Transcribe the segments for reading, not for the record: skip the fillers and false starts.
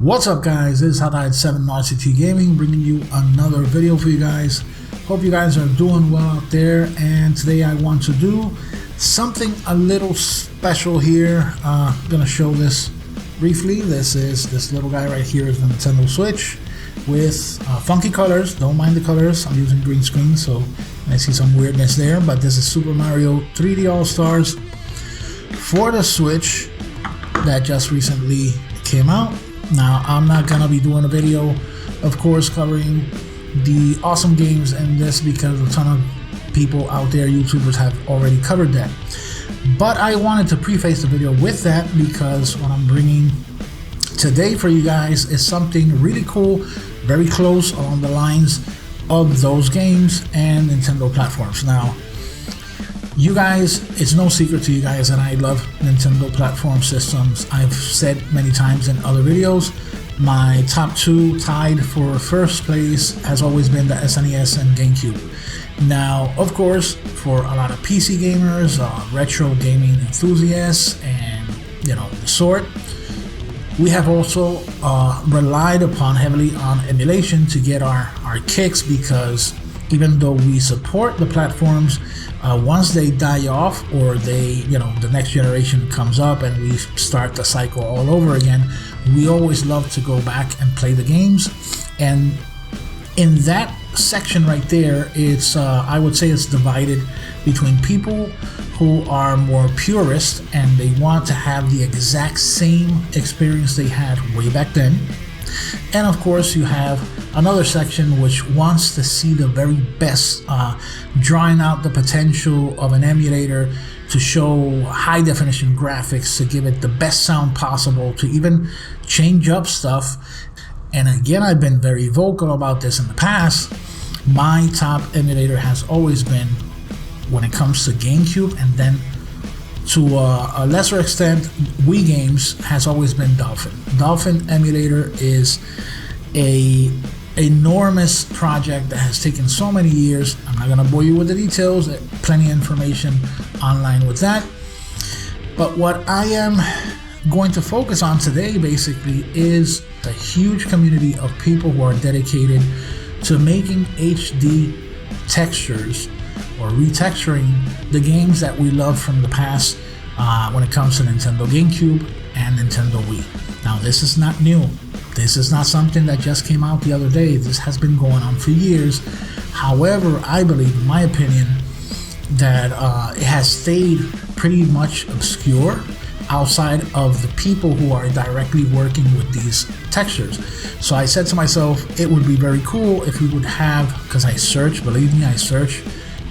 What's up guys, this is Htaed7RCT Gaming bringing you another video for you guys. Hope you guys are doing well out there, and today I want to do something a little special here. I'm gonna show this briefly. This little guy right here is the Nintendo Switch with funky colors. Don't mind the colors, I'm using green screen, so I see some weirdness there, but this is Super Mario 3D All-Stars for the Switch that just recently came out. Now, I'm not gonna be doing a video, of course, covering the awesome games in this because a ton of people out there, YouTubers, have already covered that. But I wanted to preface the video with that because what I'm bringing today for you guys is something really cool, very close along the lines of those games and Nintendo platforms. Now, you guys, it's no secret to you guys that I love Nintendo platform systems. I've said many times in other videos, my top two tied for first place has always been the SNES and Gamecube. Now, of course, for a lot of PC gamers, retro gaming enthusiasts, and the sort, we have also relied upon heavily on emulation to get our kicks, because even though we support the platforms, once they die off or the next generation comes up and we start the cycle all over again, we always love to go back and play the games. And in that section right there, it's I would say it's divided between people who are more purist and they want to have the exact same experience they had way back then. And of course, you have another section which wants to see the very best, drawing out the potential of an emulator to show high definition graphics, to give it the best sound possible, to even change up stuff. And again, I've been very vocal about this in the past. My top emulator has always been, when it comes to GameCube, and then to a lesser extent Wii games, has always been Dolphin. Dolphin emulator is a enormous project that has taken so many years. I'm not gonna bore you with the details, plenty of information online with that. But what I am going to focus on today basically is a huge community of people who are dedicated to making HD textures or retexturing the games that we love from the past when it comes to Nintendo GameCube and Nintendo Wii. Now, this is not new. This is not something that just came out the other day. This has been going on for years. However, I believe, in my opinion, that it has stayed pretty much obscure outside of the people who are directly working with these textures. So I said to myself, it would be very cool if we would have, because I searched, believe me, I searched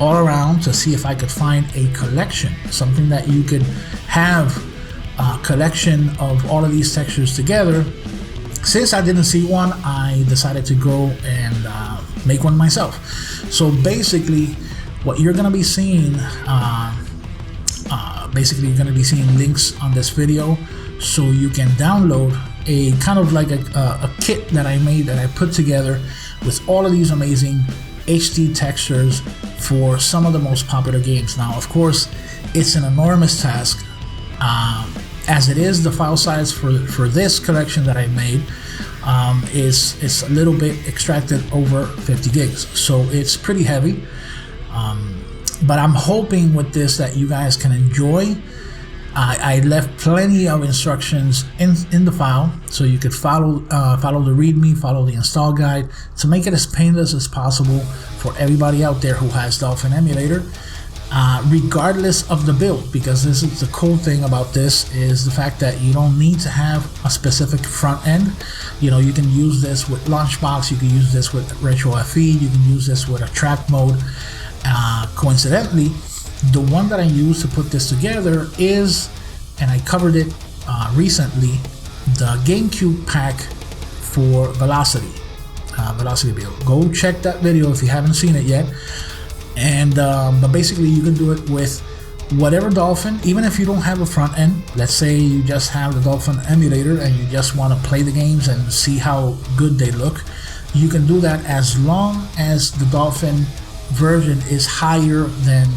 all around to see if I could find a collection, something that you could have a collection of all of these textures together. Since I didn't see one, I decided to go and make one myself. So basically, what you're gonna be seeing, you're gonna be seeing links on this video, so you can download a kind of like a kit that I made, that I put together with all of these amazing HD textures for some of the most popular games. Now, of course, it's an enormous task. As it is, the file size for this collection that I made is a little bit extracted over 50 gigs, so it's pretty heavy. But I'm hoping with this that you guys can enjoy. I left plenty of instructions in the file, so you could follow the README, follow the install guide to make it as painless as possible for everybody out there who has Dolphin emulator, regardless of the build. Because this is the cool thing about this, is the fact that you don't need to have a specific front end. You can use this with Launchbox, you can use this with Retro FE, you can use this with a track mode. Coincidentally, the one that I used to put this together is, and I covered it recently, the GameCube pack for Velocity build. Go check that video if you haven't seen it yet. And but basically, you can do it with whatever Dolphin, even if you don't have a front end. Let's say you just have the Dolphin emulator and you just want to play the games and see how good they look. You can do that as long as the Dolphin version is higher than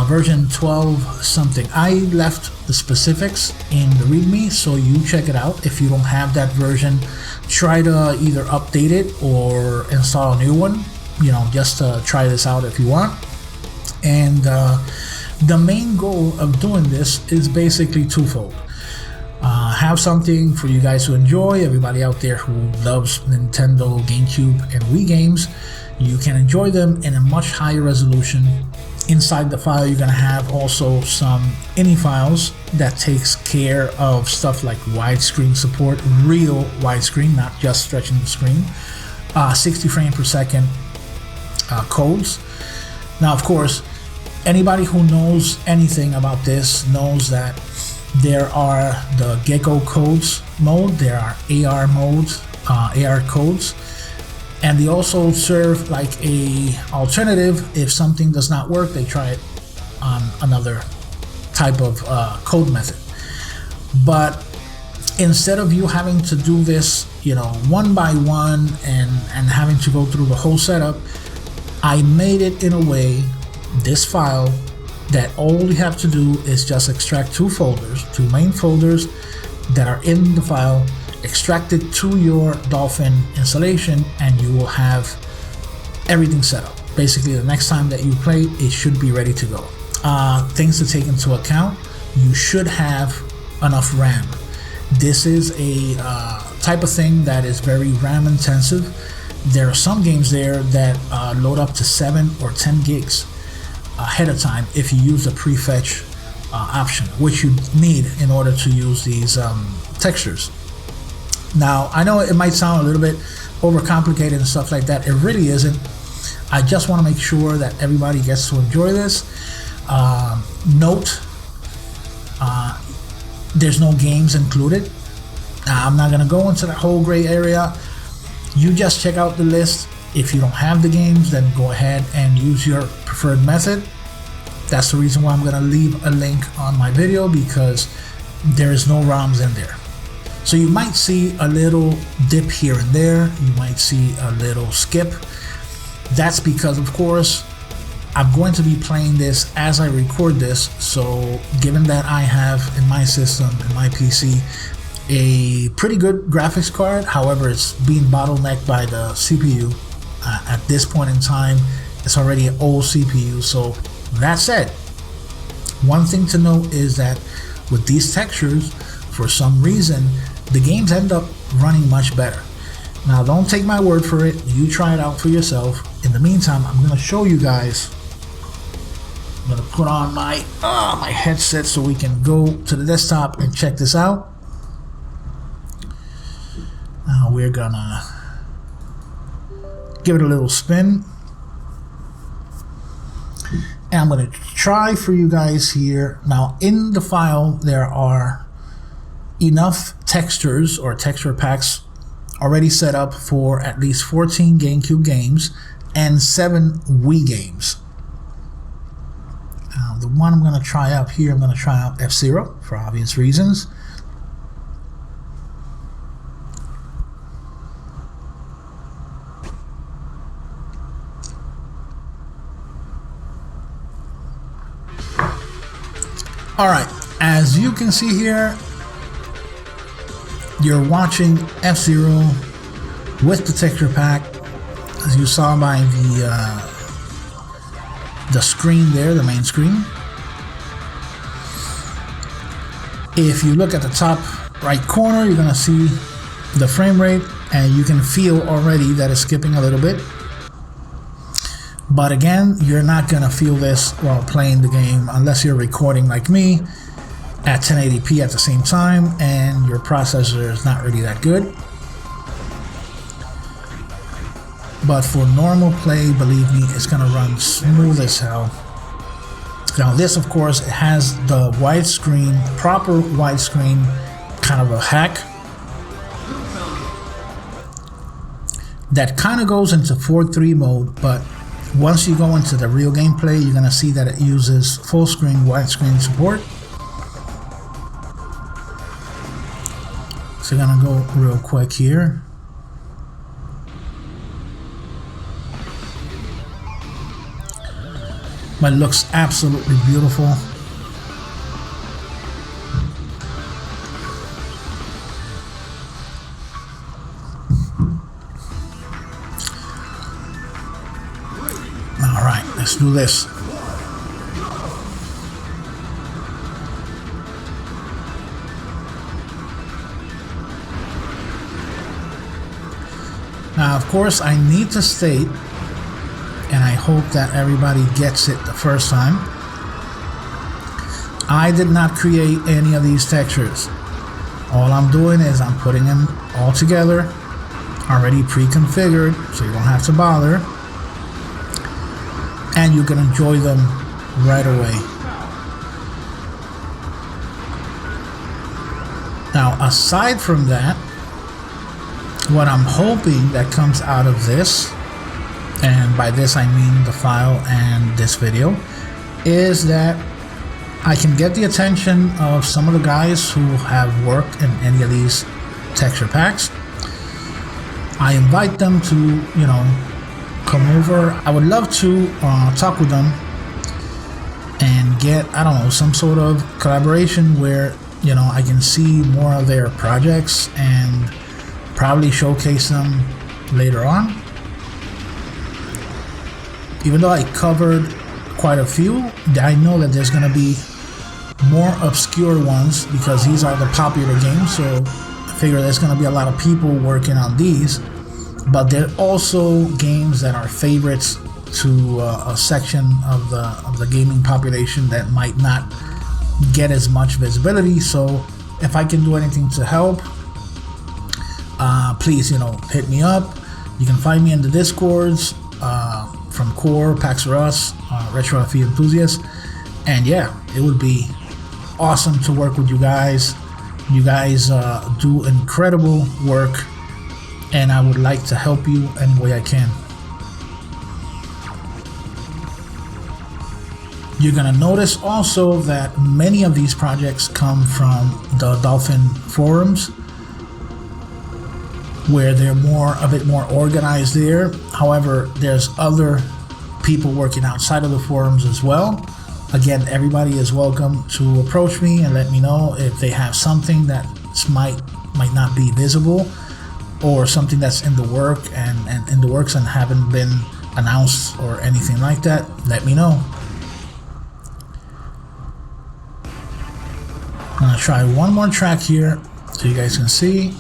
version 12 something. I left the specifics in the README, so you check it out. If you don't have that version, try to either update it or install a new one, you know, just to try this out if you want. And the main goal of doing this is basically twofold. Have something for you guys to enjoy. Everybody out there who loves Nintendo, GameCube, and Wii games, you can enjoy them in a much higher resolution. Inside the file, you're gonna have also some INI files that takes care of stuff like widescreen support, real widescreen, not just stretching the screen, 60 frames per second codes. Now, of course, anybody who knows anything about this knows that there are the Gecko codes mode, there are AR modes, AR codes, and they also serve like a alternative. If something does not work, they try it on another type of code method. But instead of you having to do this, you know, one by one and having to go through the whole setup, I made it in a way, this file, that all you have to do is just extract two main folders that are in the file, extract it to your Dolphin installation, and you will have everything set up. Basically, the next time that you play, it should be ready to go. Things to take into account: you should have enough RAM. This is a type of thing that is very RAM intensive. There are some games there that load up to 7 or 10 gigs ahead of time if you use the prefetch option, which you need in order to use these textures. Now, I know it might sound a little bit overcomplicated and stuff like that. It really isn't. I just want to make sure that everybody gets to enjoy this. Note, there's no games included. I'm not going to go into that whole gray area. You just check out the list. If you don't have the games, then go ahead and use your preferred method. That's the reason why I'm going to leave a link on my video, because there is no ROMs in there. So you might see a little dip here and there. You might see a little skip. That's because, of course, I'm going to be playing this as I record this. So given that I have in my system, in my PC, a pretty good graphics card, however, it's being bottlenecked by the CPU. At this point in time, it's already an old CPU. So that said, one thing to note is that with these textures, for some reason, the games end up running much better. Now, don't take my word for it. You try it out for yourself. In the meantime, I'm going to show you guys. I'm going to put on my headset so we can go to the desktop and check this out. Now we're gonna give it a little spin, and I'm going to try for you guys here. Now, in the file, there are enough textures or texture packs already set up for at least 14 GameCube games and 7 Wii games. The one I'm going to try out here, I'm going to try out F-Zero for obvious reasons. Alright, as you can see here, you're watching F-Zero with the texture pack, as you saw by the screen there, the main screen. If you look at the top right corner, you're gonna see the frame rate, and you can feel already that it's skipping a little bit. But again, you're not gonna feel this while playing the game unless you're recording like me at 1080p at the same time and your processor is not really that good. But for normal play, believe me, it's gonna run smooth as hell. Now this, of course, it has the widescreen, proper widescreen kind of a hack that kind of goes into 4:3 mode, but once you go into the real gameplay, you're gonna see that it uses full screen widescreen support. So you're gonna go real quick here. but it looks absolutely beautiful. All right, let's do this. Now, of course, I need to state, and I hope that everybody gets it the first time, I did not create any of these textures. All I'm doing is I'm putting them all together, already pre-configured, so you don't have to bother, and you can enjoy them right away. Now, aside from that, what I'm hoping that comes out of this, and by this I mean the file and this video, is that I can get the attention of some of the guys who have worked in any of these texture packs. I invite them to, you know, come over. I would love to talk with them and get, I don't know, some sort of collaboration where, you know, I can see more of their projects and probably showcase them later on. Even though I covered quite a few, I know that there's going to be more obscure ones because these are the popular games, so I figure there's going to be a lot of people working on these, but there are also games that are favorites to a section of the gaming population that might not get as much visibility. So if I can do anything to help, please, you know, hit me up. You can find me in the Discords from Core, PAX R Us, Retro FE Enthusiasts, and yeah, it would be awesome to work with you guys. You guys do incredible work, and I would like to help you any way I can. You're gonna notice also that many of these projects come from the Dolphin forums, where they're a bit more organized there. However, there's other people working outside of the forums as well. Again, everybody is welcome to approach me and let me know if they have something that might not be visible, or something that's in the works and haven't been announced or anything like that. Let me know. I'm gonna try one more track here so you guys can see,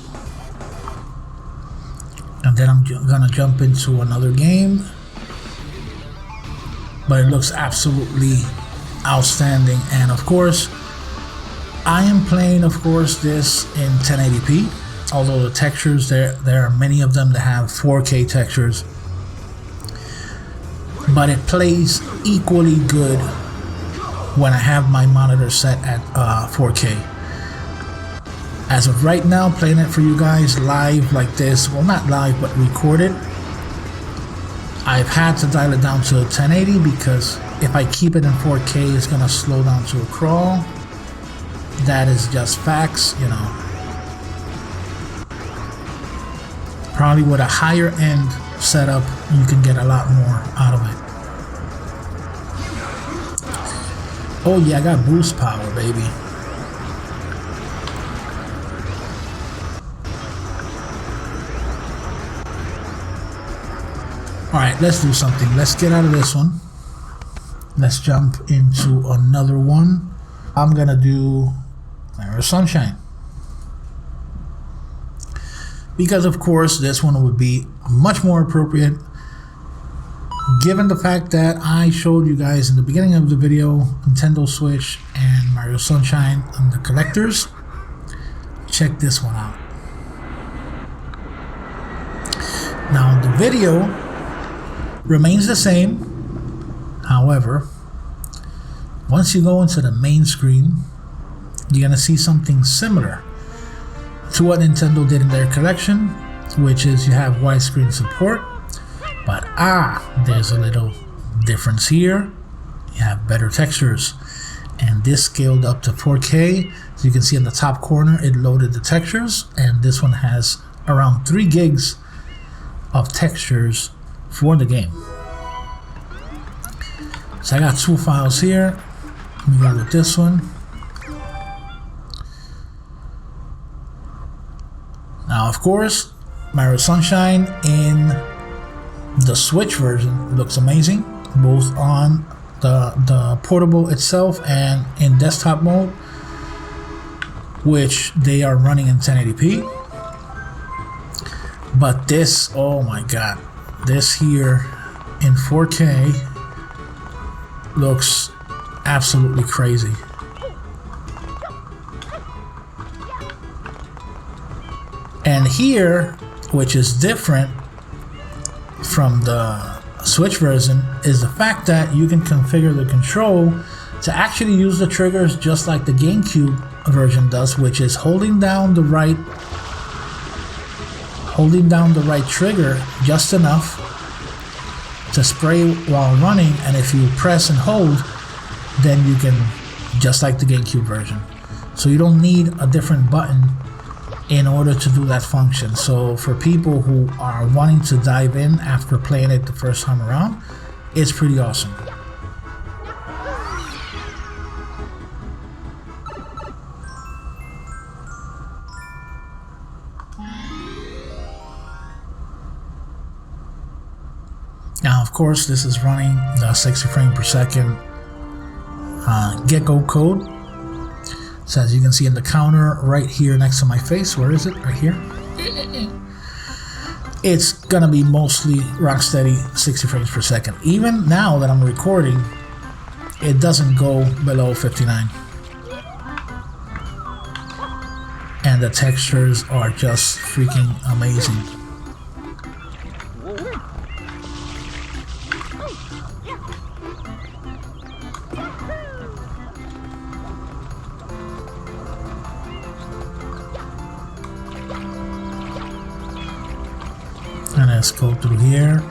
and then I'm gonna jump into another game. But it looks absolutely outstanding, and of course I am playing, of course, this in 1080p. Although the textures, there are many of them that have 4K textures, but it plays equally good when I have my monitor set at 4K. As of right now, playing it for you guys live like this, well, not live, but recorded, I've had to dial it down to 1080 because if I keep it in 4K, it's gonna slow down to a crawl. That is just facts, you know. Probably with a higher end setup, you can get a lot more out of it. Oh yeah, I got boost power, baby. Alright, let's do something. Let's get out of this one. Let's jump into another one. I'm gonna do Mario Sunshine, because of course this one would be much more appropriate given the fact that I showed you guys in the beginning of the video Nintendo Switch and Mario Sunshine and the collectors. Check this one out. Now the video remains the same. However, once you go into the main screen, you're gonna see something similar to what Nintendo did in their collection, which is you have widescreen support, but there's a little difference here. You have better textures, and this scaled up to 4K. So you can see in the top corner it loaded the textures, and this one has around 3 gigs of textures for the game. So I got 2 files here. Let me go with this one. Now, of course, Mario Sunshine in the Switch version looks amazing, both on the portable itself and in desktop mode, which they are running in 1080p. But this, oh my god, this here in 4K looks absolutely crazy. And here, which is different from the Switch version, is the fact that you can configure the control to actually use the triggers just like the GameCube version does, which is holding down the right trigger just enough to spray while running, and if you press and hold, then you can, just like the GameCube version. So you don't need a different button in order to do that function. So for people who are wanting to dive in after playing it the first time around, it's pretty awesome. Now, of course, this is running the 60 frames per second gecko code. So as you can see in the counter right here next to my face, where is it? Right here. It's gonna be mostly rock steady 60 frames per second. Even now that I'm recording, it doesn't go below 59. And the textures are just freaking amazing. And let's go through here.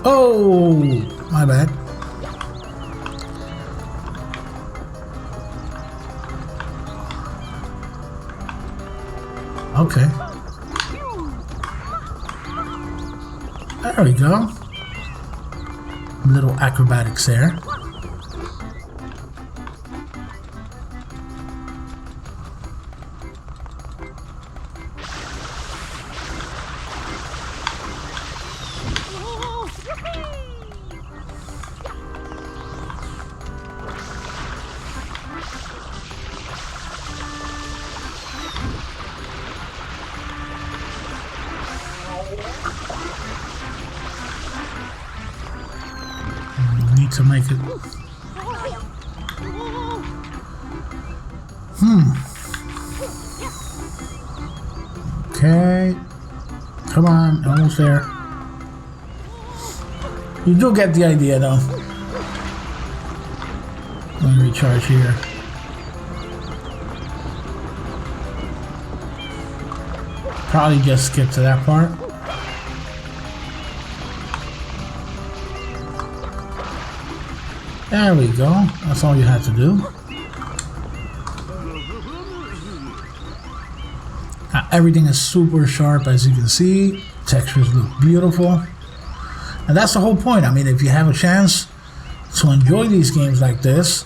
Oh, my bad. Okay. There we go. Little acrobatics there. Need to make it. Okay. Come on, almost there. You do get the idea though. Let me recharge here. Probably just skip to that part. There we go. That's all you have to do. Now, everything is super sharp, as you can see. Textures look beautiful. And that's the whole point. I mean, if you have a chance to enjoy these games like this,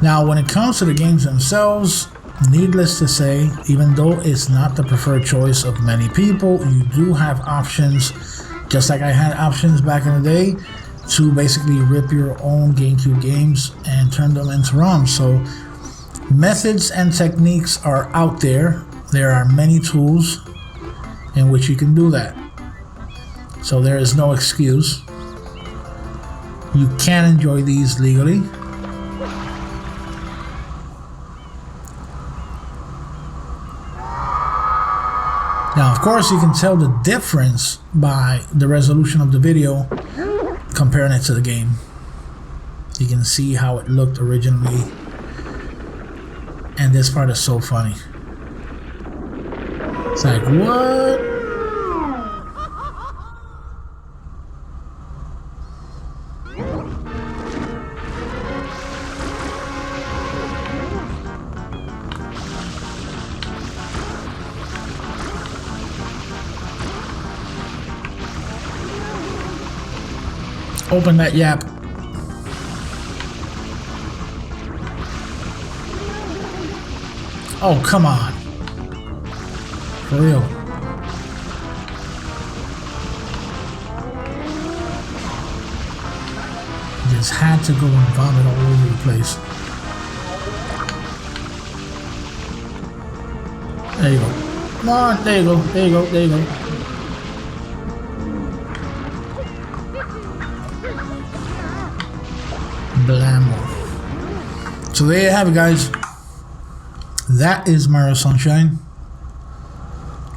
now when it comes to the games themselves, needless to say, even though it's not the preferred choice of many people, you do have options, just like I had options back in the day, to basically rip your own GameCube games and turn them into ROMs. So methods and techniques are out there. There are many tools in which you can do that. So there is no excuse. You can enjoy these legally. Now, of course, you can tell the difference by the resolution of the video comparing it to the game. You can see how it looked originally. And this part is so funny. It's like, what? Open that yap. Oh, come on. For real. Just had to go and vomit all over the place. There you go. Come on, there you go, there you go, there you go. Blammo. So there you have it, guys. That is Mario Sunshine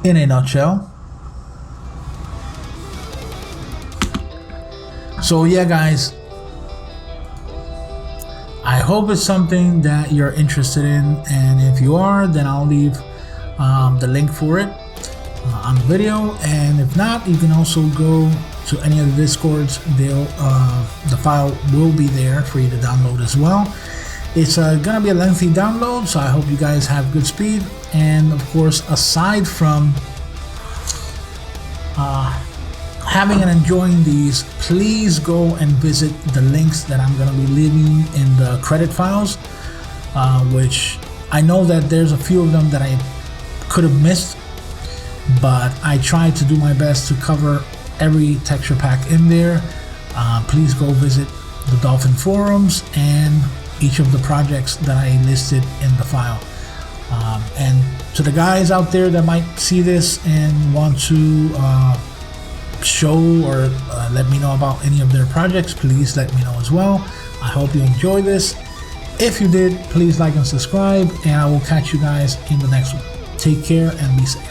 in a nutshell. So yeah, guys, I hope it's something that you're interested in, and if you are, then I'll leave the link for it on the video, and if not, you can also go to any of the Discords. The file will be there for you to download as well. It's gonna be a lengthy download, so I hope you guys have good speed. And of course, aside from having and enjoying these, please go and visit the links that I'm gonna be leaving in the credit files, which I know that there's a few of them that I could have missed, but I tried to do my best to cover every texture pack in there. Please go visit the Dolphin forums and each of the projects that I listed in the file. And to the guys out there that might see this and want to show or let me know about any of their projects, please let me know as well. I hope you enjoyed this. If you did, please like and subscribe, and I will catch you guys in the next one. Take care and be safe.